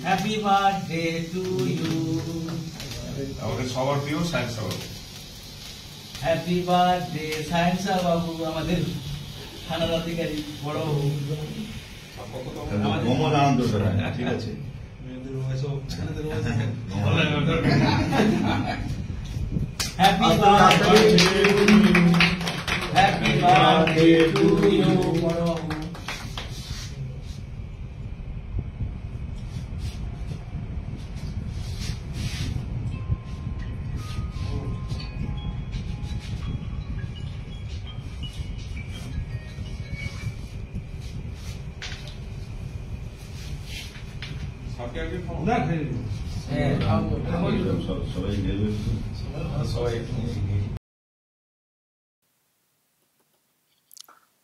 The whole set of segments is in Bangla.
Happy birthday to you. আমাদের সবার প্রিয় সায়েন্স বাবু। হ্যাপি বার্থডে সায়েন্স বাবু, আমাদের থানার অধিকারী বড় বাবু। আনন্দ ঠিক আছে। Happy birthday happy birthday to you বড় বাবু।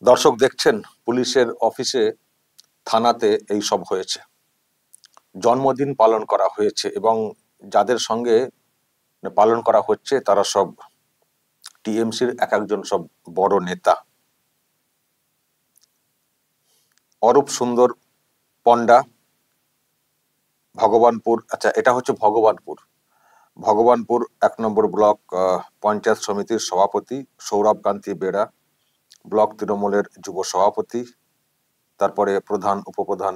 দর্শক দেখছেন পুলিশের অফিসে, থানাতে এই সব হয়েছে, জন্মদিন পালন করা হয়েছে এবং যাদের সঙ্গে পালন করা হচ্ছে তারা সব টিএমসির এক একজন সব বড় নেতা। অরূপ সুন্দর পণ্ডা, ভগবানপুর, আচ্ছা এটা হচ্ছে ভগবানপুর 1 নম্বর ব্লক পঞ্চায়েত সমিতির সভাপতি সৌরভ কান্তি বেড়া, ব্লক তৃণমূলের যুব সভাপতি, তারপরে প্রধান উপপ্রধান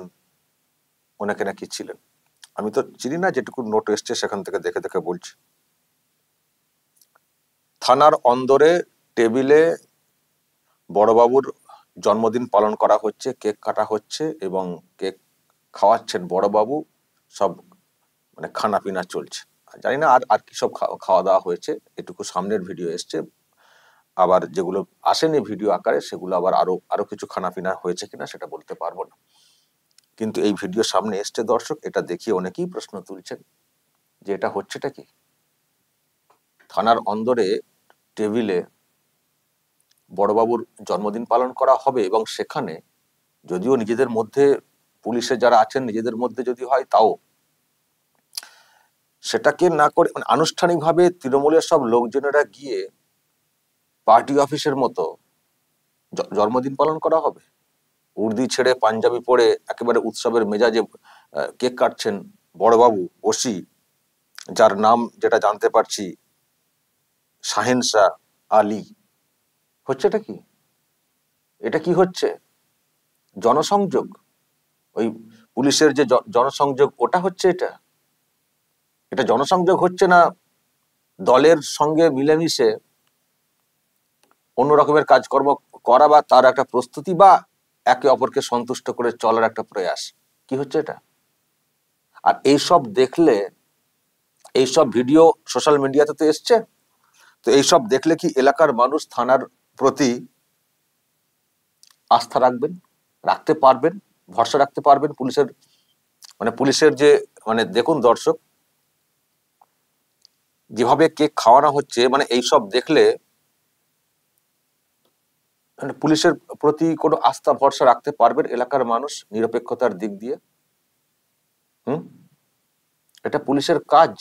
অনেকে নাকি ছিলেন। আমি তো চিনি না, যেটুকু নোট এসছে সেখান থেকে দেখে দেখে বলছি। থানার অন্দরে টেবিলে বড়বাবুর জন্মদিন পালন করা হচ্ছে, কেক কাটা হচ্ছে এবং কেক খাওয়াচ্ছেন বড়বাবু, সব মানে খানা পিনা চলছে। জানি না আর আর কি সব খাওয়া দাওয়া হয়েছে, এটুকু সামনের ভিডিও এসছে, আবার যেগুলো আসেনি ভিডিও আকারে সেগুলো আবার আরো কিছু খানা পিনা হয়েছে কিনা সেটা বলতে পারবো না, কিন্তু এই ভিডিও সামনে এসছে দর্শক। এটা দেখিয়ে অনেকেই প্রশ্ন তুলছেন যে এটা হচ্ছেটা কি। থানার অন্দরে টেবিলে বড়বাবুর জন্মদিন পালন করা হবে এবং সেখানে যদিও নিজেদের মধ্যে পুলিশের যারা আছেন নিজেদের মধ্যে যদি হয়, তাও সেটাকে না করে মানে আনুষ্ঠানিকভাবে তৃণমূলের সব লোকজনেরা গিয়ে পার্টি অফিসের মতো জন্মদিন পালন করা হবে। উর্দি ছেড়ে পাঞ্জাবি পরে একেবারে উৎসবের মেজাজে কেক কাটছেন বড়বাবু ওসি, যার নাম যেটা জানতে পারছি শাহেনশা আলী। হচ্ছেটা কি? এটা কি হচ্ছে? জনসংযোগ, ওই পুলিশের যে জনসংযোগ ওটা হচ্ছে, এটা জনসংযোগ হচ্ছে না দলের সঙ্গে মিলেমিশে অন্য রকমের কাজকর্ম করা বা তার একটা প্রস্তুতি বা একে অপরকে সন্তুষ্ট করে চলার একটা প্রয়াস? কি হচ্ছে এটা? আর এইসব দেখলে, এইসব ভিডিও সোশ্যাল মিডিয়াতে তো এসছে, তো এইসব দেখলে কি এলাকার মানুষ থানার প্রতি আস্থা রাখতে পারবেন, ভরসা রাখতে পারবেন? পুলিশের যে মানে দেখুন দর্শক, যেভাবে কেক খাওয়ানো হচ্ছে, মানে এইসব দেখলে মানে পুলিশের প্রতি কোনো আস্থা ভরসা রাখতে পারবেন এলাকার মানুষ নিরপেক্ষতার দিক দিয়ে? এটা পুলিশের কাজ।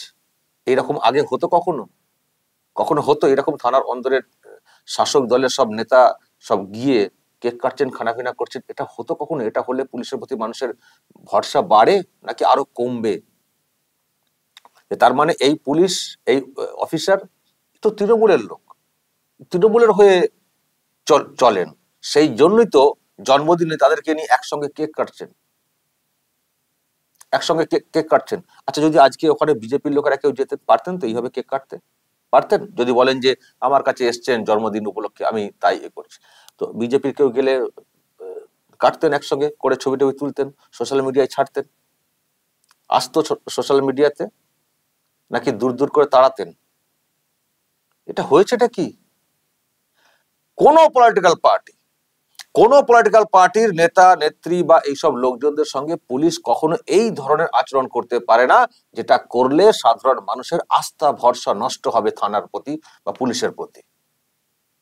এরকম আগে হতো কখনো হতো এরকম থানার অন্দরের শাসক দলের সব নেতা সব গিয়ে কেক কাটছেন, খানাপিনা করছেন? এটা হতো কখনো? এটা হলে পুলিশের প্রতি মানুষের ভরসা বাড়ে নাকি আরো কমবে? তার মানে এই পুলিশ, এই অফিসার তো তৃণমূলের লোক, তৃণমূলের হয়ে চলেন, সেই জন্যই তো জন্মদিনে তাদেরকে নিয়ে একসঙ্গে কেক কাটছেন। আচ্ছা, যদি আজকে ওখানে বিজেপির লোকেরা কেউ যেতে পারতেন তো এইভাবে কেক কাটতে পারতেন? যদি বলেন যে আমার কাছে এসছেন জন্মদিন উপলক্ষে, আমি তাই করছি, তো বিজেপির কেউ গেলে কাটতেন, একসঙ্গে করে ছবি টবি তুলতেন, সোশ্যাল মিডিয়ায় ছাড়তেন, আসতো সোশ্যাল মিডিয়াতে, নাকি দূর দূর করে তাড়াতেন? এটা হয়েছেটা কি? কোন পলিটিক্যাল পার্টির নেতা নেত্রী বা এইসব লোকজনদের সঙ্গে পুলিশ কখনো এই ধরনের আচরণ করতে পারে না, যেটা করলে সাধারণ মানুষের আস্থা ভরসা নষ্ট হবে থানার প্রতি বা পুলিশের প্রতি।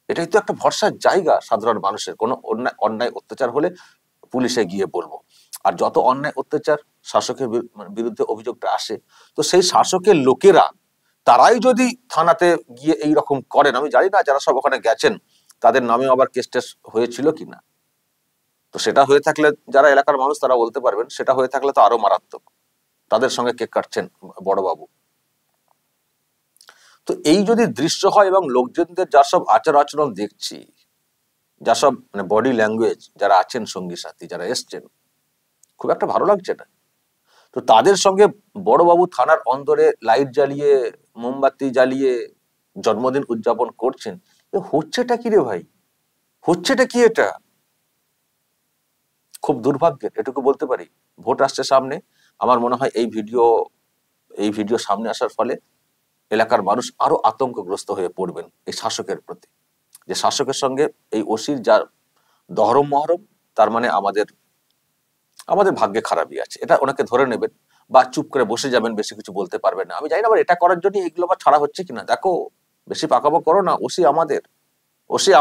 এটাই তো একটা ভরসার জায়গা সাধারণ মানুষের। কোনো অন্যায় অত্যাচার হলে পুলিশে গিয়ে বলবো, আর যত অন্যায় অত্যাচার শাসকের বিরুদ্ধে অভিযোগটা আসে, তো সেই শাসকের লোকেরা তারাই যদি থানাতে গিয়ে এই রকম করেন, আমি জানি না যারা সব ওখানে গেছেন তাদের নামেও আবার কেস টেস হয়েছিল কিনা। তো সেটা হয়ে থাকলে যারা এলাকার মানুষ তারা বলতে পারবেন, সেটা হয়ে থাকলে তো আরো মারাত্মক। তাদের সঙ্গে কেক কাটছেন বড়বাবু। তো এই যদি দৃশ্য হয় এবং লোকজনদের যা সব আচার আচরণ দেখছি, যা সব মানে বডি ল্যাঙ্গুয়েজ, যারা আছেন সঙ্গী সাথী যারা এসছেন, খুব একটা ভালো লাগছে না। তো তাদের সঙ্গে বড়বাবু থানার অন্দরে লাইট জ্বালিয়ে মোমবাতি জ্বালিয়ে জন্মদিন উদযাপন করছেন। হচ্ছেটা কি রে ভাই, হচ্ছেটা কি এটা? খুব দুর্ভাগ্যের, এটুকু বলতে পারি। ভোট আসছে সামনে, আমার মনে হয় এই ভিডিও সামনে আসার ফলে এলাকার মানুষ আরো আতঙ্কগ্রস্ত হয়ে পড়বেন এই শাসকের প্রতি, যে শাসকের সঙ্গে এই ওসির যা দহরম মহরম, তার মানে আমাদের ভাগ্যে খারাপই আছে, এটা ওনাকে ধরে নেবেন বা চুপ করে বসে যাবেন, বেশি কিছু বলতে পারবেন না। আমি জানি না আবার এটা করার জন্য এগুলো আবার ছাড়া হচ্ছে কিনা। দেখো, বেশি পাকাবো করো না, ওসি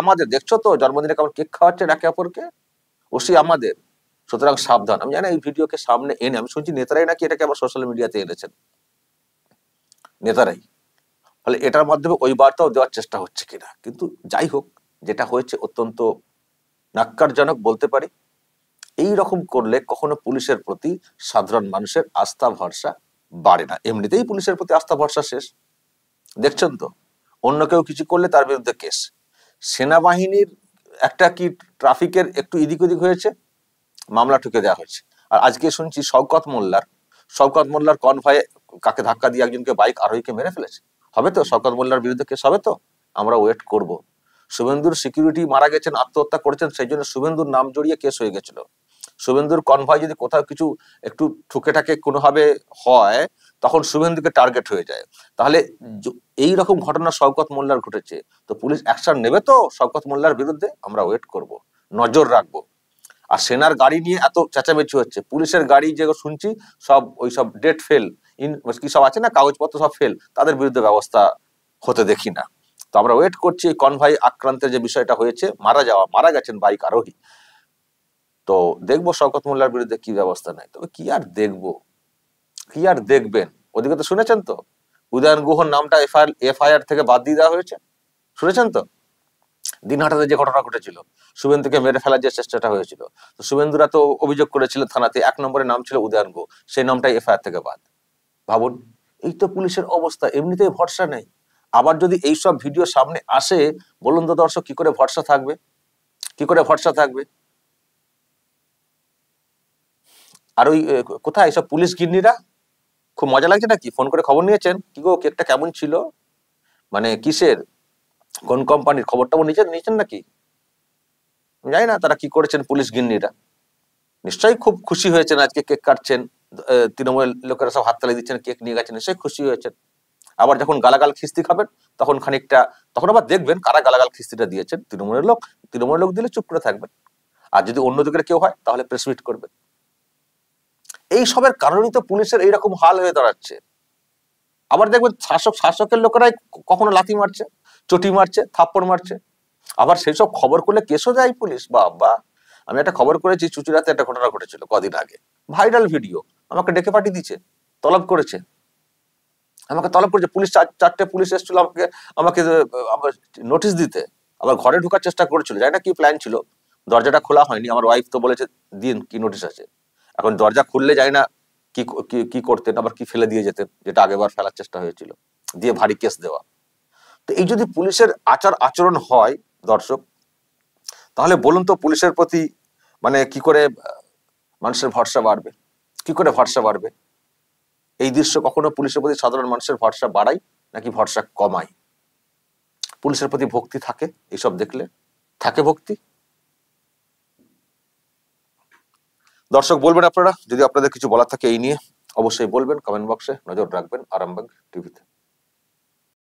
আমাদের দেখছো তো জন্মদিনে কেমন কেক খাওয়াচ্ছেন একে অপরকে, ওসি আমাদের। সুতরাং সাবধান। আমি জানি না এই ভিডিওকে সামনে এনে, আমি শুনছি নেতারাই নাকি এটাকে আবার সোশ্যাল মিডিয়াতে এনেছেন, নেতারাই। ফলে এটার মাধ্যমে ওই বার্তাও দেওয়ার চেষ্টা হচ্ছে কিনা। কিন্তু যাই হোক, যেটা হয়েছে অত্যন্ত ন্যাক্কারজনক বলতে পারি। এই রকম করলে কখনো পুলিশের প্রতি সাধারণ মানুষের আস্থা ভরসা বাড়ে না। এমনিতেই পুলিশের প্রতি আস্থা ভরসা শেষ, দেখছেন তো। অন্য কেউ কিছু করলে তার বিরুদ্ধে কেস। সেনাবাহিনীর একটা কি ট্রাফিকের একটু এদিক ওদিক হয়েছে, মামলা ঠুকে দেওয়া হয়েছে। আর আজকে শুনছি শওকত মোল্লার কনভয়ে কাকে ধাক্কা দিয়ে একজনকে বাইক আরোহীকে মেরে ফেলেছে। হবে তো শওকত মোল্লার বিরুদ্ধে কেস হবে তো, আমরা ওয়েট করব। শুভেন্দুর সিকিউরিটি মারা গেছেন, আত্মহত্যা করেছেন, সেই জন্য শুভেন্দুর নাম জড়িয়ে কেস হয়ে গেছিল। শুভেন্দুর কনভয় যদি কোথাও কিছু একটু ঠুকে ঠাকে কোনোভাবে হয়, তখন শুভেন্দুকে টার্গেট হয়ে যায়। তাহলে এই রকম ঘটনা শওকত মোল্লার ঘটেছে, তো পুলিশ অ্যাকশন নেবে তো শওকত মোল্লার বিরুদ্ধে, আমরা ওয়েট করব, নজর রাখবো। আর সেনার গাড়ি নিয়ে এত চেঁচামেচি হচ্ছে, পুলিশের গাড়ি যেগুলো শুনছি সব ওই সব ডেট ফেল কি সব আছে না, কাগজপত্র সব ফেল, তাদের বিরুদ্ধে ব্যবস্থা হতে দেখি না। তো আমরা ওয়েট করছি এই কনভয় আক্রান্তের যে বিষয়টা হয়েছে, মারা গেছেন বাইক আরোহী, তো দেখবো শওকত মোল্লার বিরুদ্ধে কি ব্যবস্থা নেয়। তবে কি আর দেখবেন, ওদিকে তো শুনেছেন তো উদয়ন গুহর নামটা এফআইআর থেকে বাদ দিয়ে দেওয়া হয়েছে, শুনেছেন তো। দিনহাটাতে যে ঘটনা ঘটেছিল, শুভেন্দুকে মেরে ফেলার যে চেষ্টাটা হয়েছিল, তো শুভেন্দুরা তো অভিযোগ করেছিলেন থানাতে, 1 নম্বরে নাম ছিল উদয়ন গুহ, সেই নামটাই এফআইআর থেকে বাদ। ভাবুন, এই তো পুলিশের অবস্থা, এমনিতেই ভরসা নেই। আবার যদি এইসব ভিডিও সামনে আসে, বলুন তো দর্শক, কি করে ভরসা থাকবে? আর ওই কোথায় এইসব পুলিশ গিন্নিরা, খুব মজা লাগছে নাকি? ফোন করে খবর নিয়েছেন, কি গো কেকটা কেমন ছিল, মানে কিসের, কোন কোম্পানির, খবরটা নিয়েছেন নাকি? জানি না তারা কি করেছেন পুলিশ গিন্নিরা, নিশ্চয়ই খুব খুশি হয়েছেন আজকে কেক কাটছেন, তৃণমূলের লোকেরা সব হাততালি দিচ্ছেন, কেক নিয়ে গেছেন, নিশ্চয়ই খুশি হয়েছেন। আবার যখন গালাগাল খিস্তি খাবেন, তখন আবার দেখবেন কারা গালাগাল খিস্তিটা দিয়েছেন। তৃণমূলের লোক দিলে চুপ করে থাকবেন, আর যদি অন্য দিকের কেউ হয় তাহলে প্রেস মিট করবেন। এই সবের কারণেই তো পুলিশের এইরকম হাল হয়ে দাঁড়াচ্ছে। আবার দেখবেন শাসকের লোকেরাই কখনো লাথি মারছে, চটি মারছে, থাপ্পড় মারছে। আবার সেই সব খবর করলে কেসও দেয় পুলিশ। বাবা, আমি একটা খবর করেছি, চুচুড়াতে একটা ঘটনা ঘটেছিল কদিন আগে, ভাইরাল ভিডিও, আমাকে ডেকে পাঠিয়ে দিচ্ছে, তলব করেছে পুলিশ। 4টে পুলিশ এসেছিল আমাকে নোটিশ দিতে, আবার ঘরে ঢোকার চেষ্টা করেছিল, জানি না কি প্ল্যান ছিল। দরজাটা খোলা হয়নি, আমার ওয়াইফ তো বলেছে দিন কি নোটিশ আছে। এখন দরজা খুললে জানি না কি করতেন, আবার কি ফেলে দিয়ে যেতেন, যেটা আগেবার ফেলার চেষ্টা হয়েছিল, দিয়ে ভারী কেস দেওয়া। তো এই যদি পুলিশের আচরণ হয় দর্শক, তাহলে বলুন তো পুলিশের প্রতি মানে কি করে মানুষের ভরসা বাড়বে? এই দৃশ্য কখনো পুলিশের প্রতি সাধারণ মানুষের ভরসা বাড়ায় নাকি ভরসা কমায়? পুলিশের প্রতি ভক্তি থাকে? এইসব দেখলে থাকে ভক্তি? দর্শক বলবেন আপনারা, যদি আপনাদের কিছু বলার থাকে এই নিয়ে অবশ্যই বলবেন, কমেন্ট বক্সে নজর রাখবেন আরামবাগ টিভিতে।